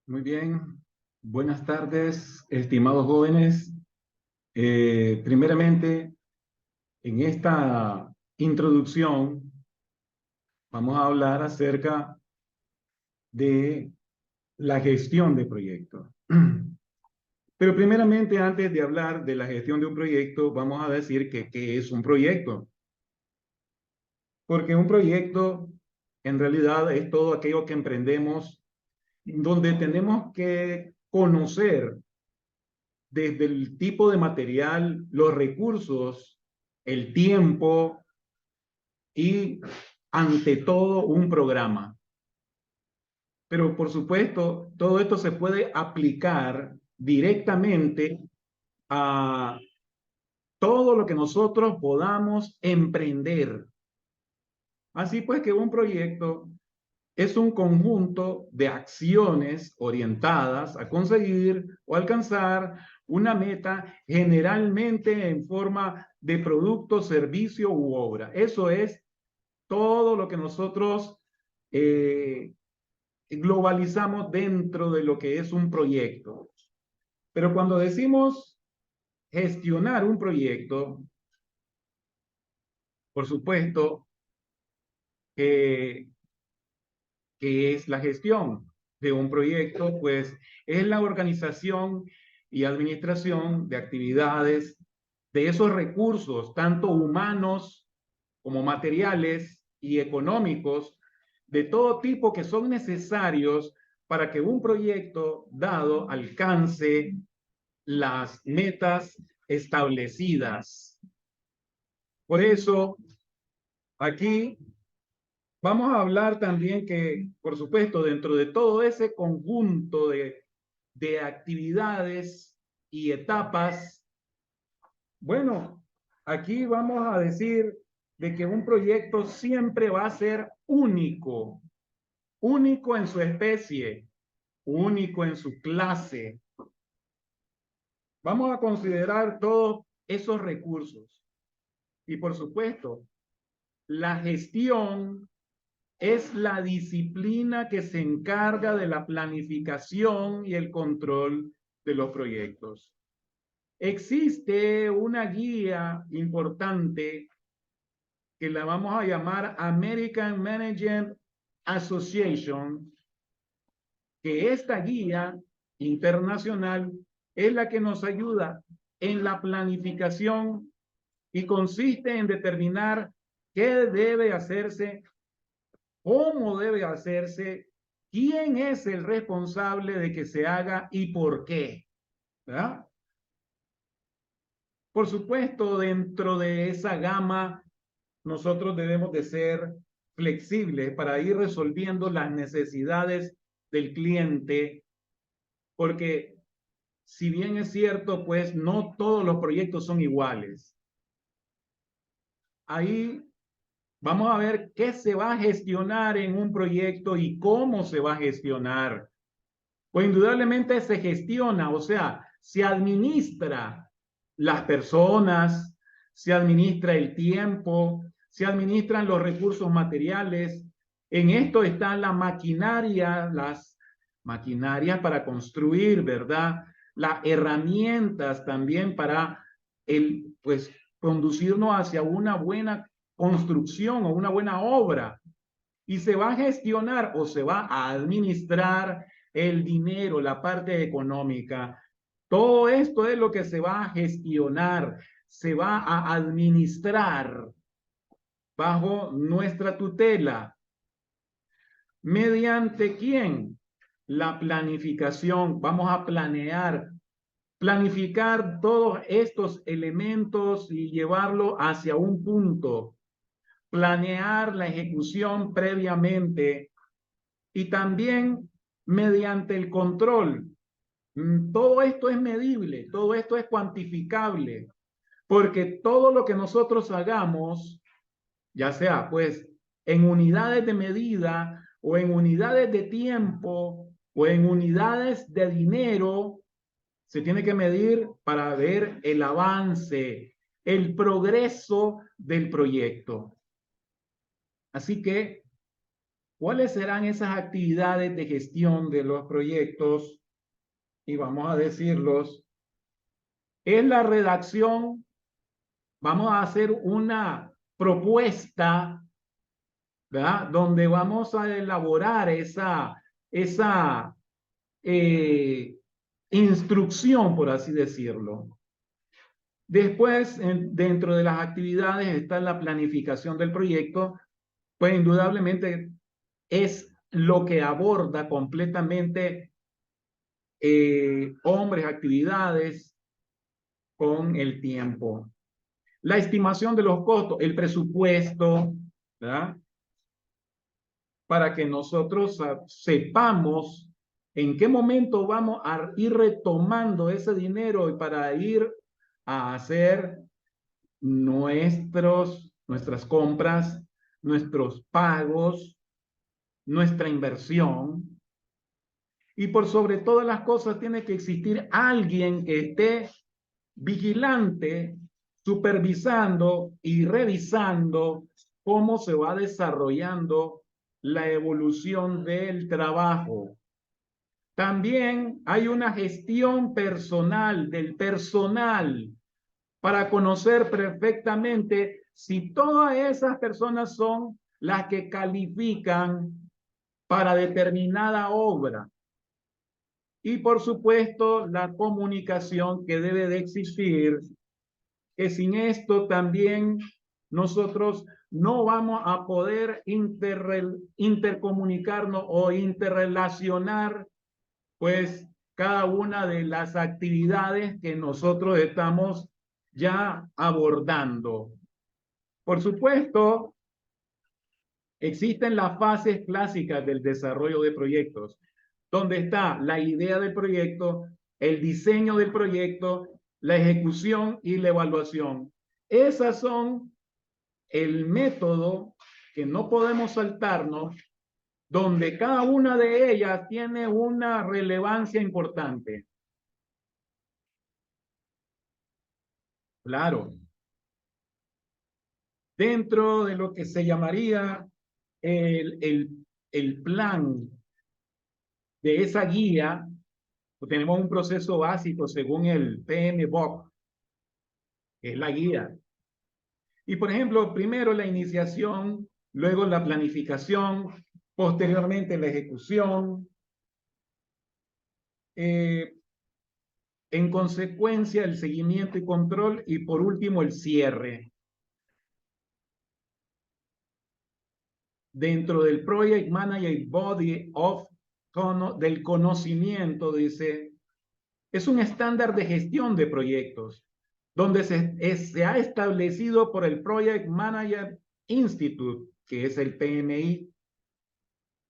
Muy bien. Buenas tardes, estimados jóvenes. Primeramente, en esta introducción vamos a hablar acerca de la gestión de proyectos. Pero primeramente, antes de hablar de la gestión de un proyecto, vamos a decir que qué es un proyecto. Porque un proyecto en realidad es todo aquello que emprendemos donde tenemos que conocer desde el tipo de material, los recursos, el tiempo y ante todo un programa. Pero por supuesto, todo esto se puede aplicar directamente a todo lo que nosotros podamos emprender. Así pues que un proyecto es un conjunto de acciones orientadas a conseguir o alcanzar una meta, generalmente en forma de producto, servicio u obra. Eso es todo lo que nosotros globalizamos dentro de lo que es un proyecto. Pero cuando decimos gestionar un proyecto, por supuesto, eh, ¿qué es la gestión de un proyecto? Pues es la organización y administración de actividades, de esos recursos, tanto humanos como materiales y económicos, de todo tipo que son necesarios para que un proyecto dado alcance las metas establecidas. Por eso, aquí vamos a hablar también que, por supuesto, dentro de todo ese conjunto de actividades y etapas, bueno, aquí vamos a decir de que un proyecto siempre va a ser único, único en su especie, único en su clase. Vamos a considerar todos esos recursos. Y por supuesto, la gestión es la disciplina que se encarga de la planificación y el control de los proyectos. Existe una guía importante que la vamos a llamar American Management Association, que esta guía internacional es la que nos ayuda en la planificación y consiste en determinar qué debe hacerse, cómo debe hacerse, quién es el responsable de que se haga y por qué, ¿verdad? Por supuesto, dentro de esa gama, nosotros debemos de ser flexibles para ir resolviendo las necesidades del cliente, porque si bien es cierto, pues no todos los proyectos son iguales. Ahí vamos a ver qué se va a gestionar en un proyecto y cómo se va a gestionar. Pues indudablemente se gestiona, o sea, se administra las personas, se administra el tiempo, se administran los recursos materiales. En esto está la maquinaria, las maquinarias para construir, ¿verdad? Las herramientas también para pues, conducirnos hacia una buena construcción o una buena obra. Y se va a gestionar o se va a administrar el dinero, la parte económica. Todo esto es lo que se va a gestionar, se va a administrar bajo nuestra tutela. ¿Mediante quién? La planificación. Vamos a planificar todos estos elementos y llevarlo hacia un punto. Planear la ejecución previamente y también mediante el control. Todo esto es medible, todo esto es cuantificable, porque todo lo que nosotros hagamos, ya sea pues en unidades de medida o en unidades de tiempo o en unidades de dinero, se tiene que medir para ver el avance, el progreso del proyecto. Así que ¿Cuáles serán esas actividades de gestión de los proyectos? Y vamos a decirlos. Es la redacción. Vamos a hacer una propuesta, ¿verdad? Donde vamos a elaborar esa instrucción, por así decirlo. Después, dentro de las actividades está la planificación del proyecto, pues indudablemente es lo que aborda completamente hombres, actividades con el tiempo. La estimación de los costos, el presupuesto, ¿verdad? Para que nosotros sepamos en qué momento vamos a ir retomando ese dinero y para ir a hacer nuestras compras, nuestros pagos, nuestra inversión. Y por sobre todas las cosas tiene que existir alguien que esté vigilante, supervisando y revisando cómo se va desarrollando la evolución del trabajo. También hay una gestión personal del personal para conocer perfectamente si todas esas personas son las que califican para determinada obra. Y por supuesto, la comunicación que debe de existir, que sin esto también nosotros no vamos a poder intercomunicarnos o interrelacionar, pues, cada una de las actividades que nosotros estamos ya abordando. Por supuesto, existen las fases clásicas del desarrollo de proyectos, donde está la idea del proyecto, el diseño del proyecto, la ejecución y la evaluación. Esas son el método que no podemos saltarnos, donde cada una de ellas tiene una relevancia importante. Claro, dentro de lo que se llamaría el plan de esa guía, tenemos un proceso básico según el PMBOK, que es la guía. Y por ejemplo, primero la iniciación, luego la planificación, posteriormente la ejecución, en consecuencia el seguimiento y control y por último el cierre. Dentro del Project Manager Body of del conocimiento, dice, es un estándar de gestión de proyectos donde se ha establecido por el Project Manager Institute, que es el PMI.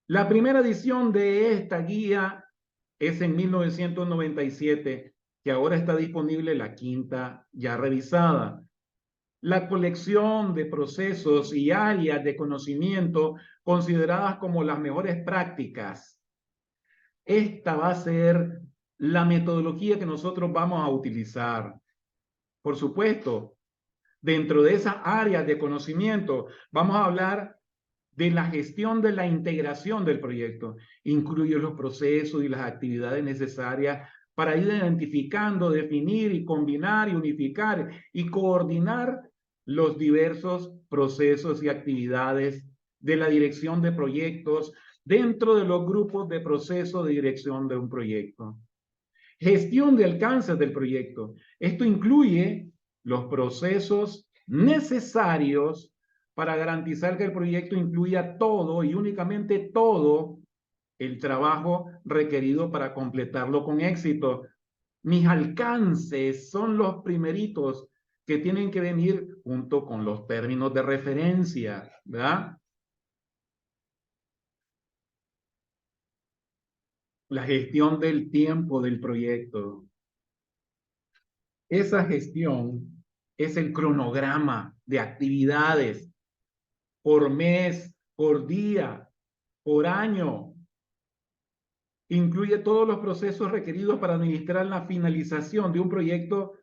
La primera edición de esta guía es en 1997, que ahora está disponible la quinta ya revisada. La colección de procesos y áreas de conocimiento consideradas como las mejores prácticas. Esta va a ser la metodología que nosotros vamos a utilizar. Por supuesto, dentro de esas áreas de conocimiento, vamos a hablar de la gestión de la integración del proyecto. Incluye los procesos y las actividades necesarias para ir identificando, definir y combinar y unificar y coordinar los diversos procesos y actividades de la dirección de proyectos dentro de los grupos de proceso de dirección de un proyecto. Gestión de alcances del proyecto. Esto incluye los procesos necesarios para garantizar que el proyecto incluya todo y únicamente todo el trabajo requerido para completarlo con éxito. Mis alcances son los primeritos que tienen que venir junto con los términos de referencia, ¿verdad? La gestión del tiempo del proyecto. Esa gestión es el cronograma de actividades por mes, por día, por año. Incluye todos los procesos requeridos para administrar la finalización de un proyecto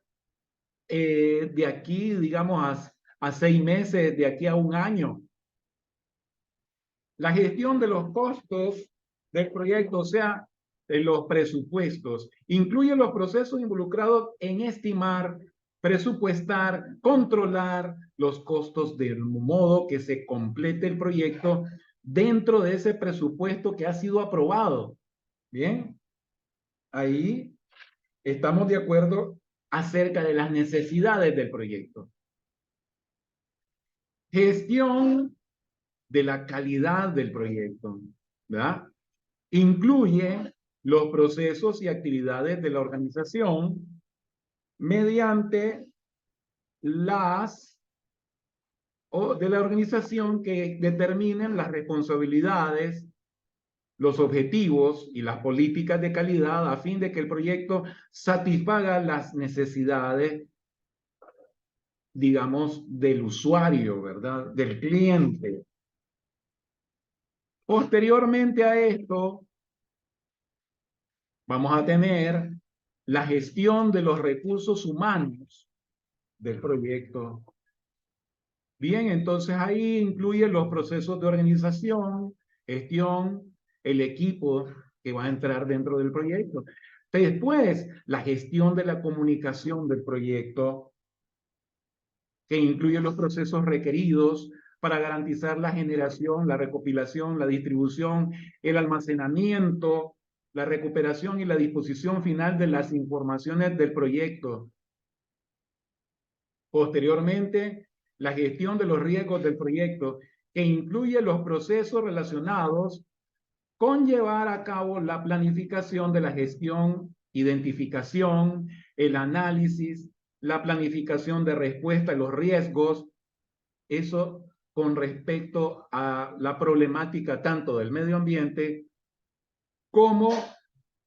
de aquí, digamos, a 6 meses, de aquí a un año. La gestión de los costos del proyecto, o sea, de los presupuestos, incluye los procesos involucrados en estimar, presupuestar, controlar los costos de modo que se complete el proyecto dentro de ese presupuesto que ha sido aprobado. Bien, ahí estamos de acuerdo acerca de las necesidades del proyecto. Gestión de la calidad del proyecto, ¿verdad? Incluye los procesos y actividades de la organización mediante de la organización que determinen las responsabilidades, los objetivos y las políticas de calidad a fin de que el proyecto satisfaga las necesidades, digamos, del usuario, ¿verdad? Del cliente. Posteriormente a esto, vamos a tener la gestión de los recursos humanos del proyecto. Bien, entonces ahí incluye los procesos de organización, gestión, el equipo que va a entrar dentro del proyecto. Después, la gestión de la comunicación del proyecto, que incluye los procesos requeridos para garantizar la generación, la recopilación, la distribución, el almacenamiento, la recuperación y la disposición final de las informaciones del proyecto. Posteriormente, la gestión de los riesgos del proyecto, que incluye los procesos relacionados con llevar a cabo la planificación de la gestión, identificación, el análisis, la planificación de respuesta a los riesgos, eso con respecto a la problemática tanto del medio ambiente como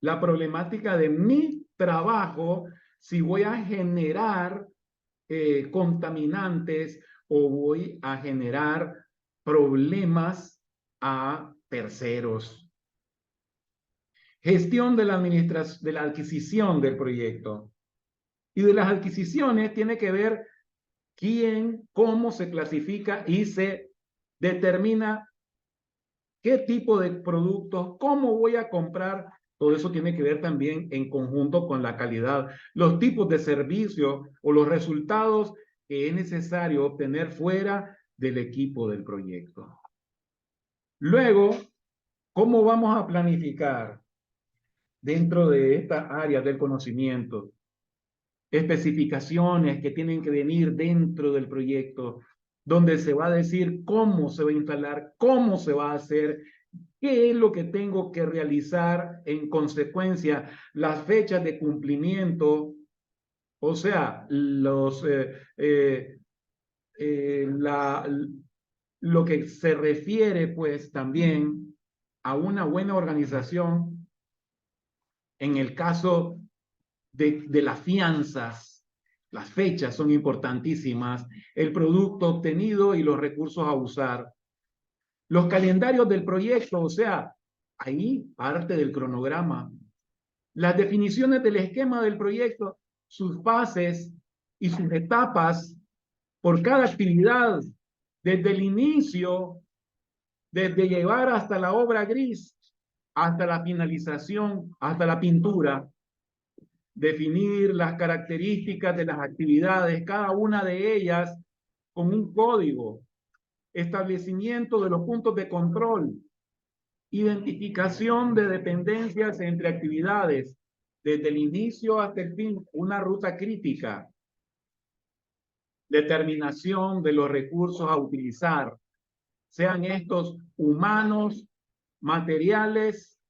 la problemática de mi trabajo, si voy a generar contaminantes o voy a generar problemas a terceros. Gestión de la adquisición del proyecto. Y de las adquisiciones tiene que ver quién, cómo se clasifica y se determina qué tipo de productos, cómo voy a comprar. Todo eso tiene que ver también en conjunto con la calidad, los tipos de servicio o los resultados que es necesario obtener fuera del equipo del proyecto. Luego, ¿cómo vamos a planificar dentro de esta área del conocimiento? Especificaciones que tienen que venir dentro del proyecto, donde se va a decir cómo se va a instalar, cómo se va a hacer, qué es lo que tengo que realizar en consecuencia, las fechas de cumplimiento, o sea, lo que se refiere pues también a una buena organización en el caso de las fianzas. Las fechas son importantísimas, el producto obtenido y los recursos a usar. Los calendarios del proyecto, o sea, ahí parte del cronograma. Las definiciones del esquema del proyecto, sus fases y sus etapas por cada actividad, desde el inicio, desde llevar hasta la obra gris, hasta la finalización, hasta la pintura. Definir las características de las actividades, cada una de ellas con un código, establecimiento de los puntos de control, identificación de dependencias entre actividades, desde el inicio hasta el fin, una ruta crítica, determinación de los recursos a utilizar, sean estos humanos, materiales,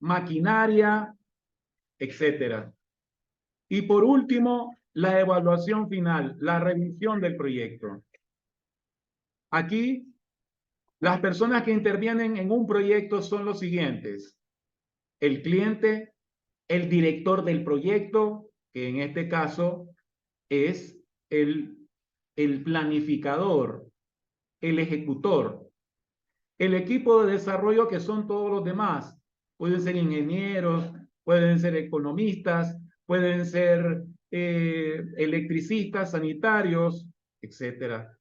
maquinaria, etcétera. Y por último, la evaluación final, la revisión del proyecto. Aquí, las personas que intervienen en un proyecto son los siguientes: el cliente, el director del proyecto, que en este caso es el planificador, el ejecutor, el equipo de desarrollo, que son todos los demás. Pueden ser ingenieros, pueden ser economistas, pueden ser electricistas, sanitarios, etcétera.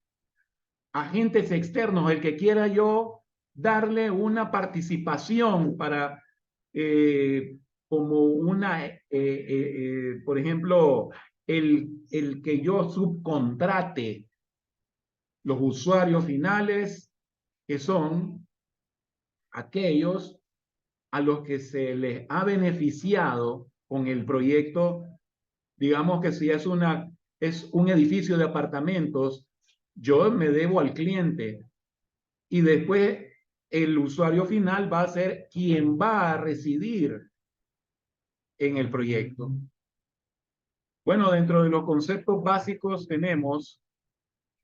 Agentes externos, el que quiera yo darle una participación para, como una, por ejemplo, el que yo subcontrate los usuarios finales, que son aquellos a los que se les ha beneficiado con el proyecto. Digamos que si es un edificio de apartamentos, yo me debo al cliente y después el usuario final va a ser quien va a residir en el proyecto. Bueno, dentro de los conceptos básicos tenemos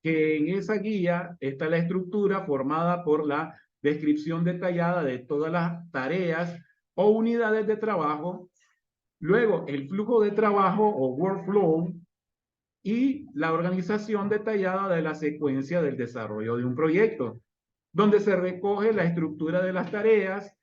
que en esa guía está la estructura formada por la descripción detallada de todas las tareas o unidades de trabajo, luego el flujo de trabajo o workflow y la organización detallada de la secuencia del desarrollo de un proyecto, donde se recoge la estructura de las tareas,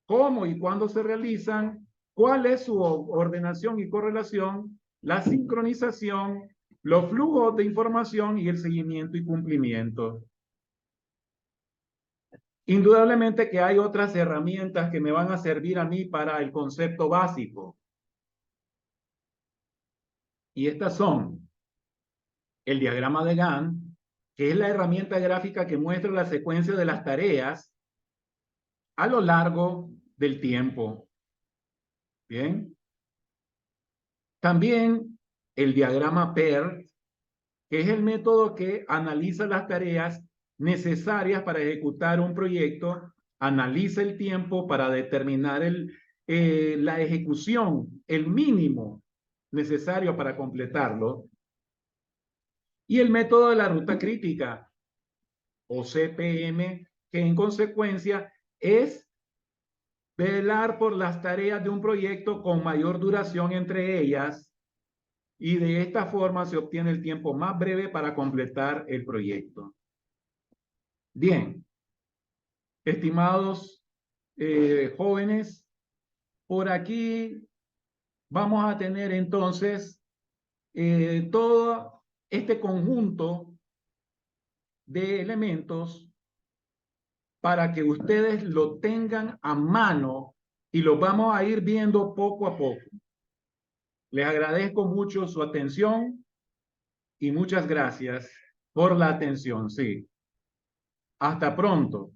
cómo y cuándo se realizan, cuál es su ordenación y correlación, la sincronización, los flujos de información y el seguimiento y cumplimiento. Indudablemente que hay otras herramientas que me van a servir a mí para el concepto básico. Y estas son el diagrama de Gantt, que es la herramienta gráfica que muestra la secuencia de las tareas a lo largo del tiempo. Bien. También el diagrama PERT, que es el método que analiza las tareas necesarias para ejecutar un proyecto, analiza el tiempo para determinar la ejecución, el mínimo necesario para completarlo, y el método de la ruta crítica, o CPM, que en consecuencia es velar por las tareas de un proyecto con mayor duración entre ellas, y de esta forma se obtiene el tiempo más breve para completar el proyecto. Bien, estimados jóvenes, por aquí vamos a tener entonces todo este conjunto de elementos para que ustedes lo tengan a mano y lo vamos a ir viendo poco a poco. Les agradezco mucho su atención y muchas gracias por la atención. Sí. Hasta pronto.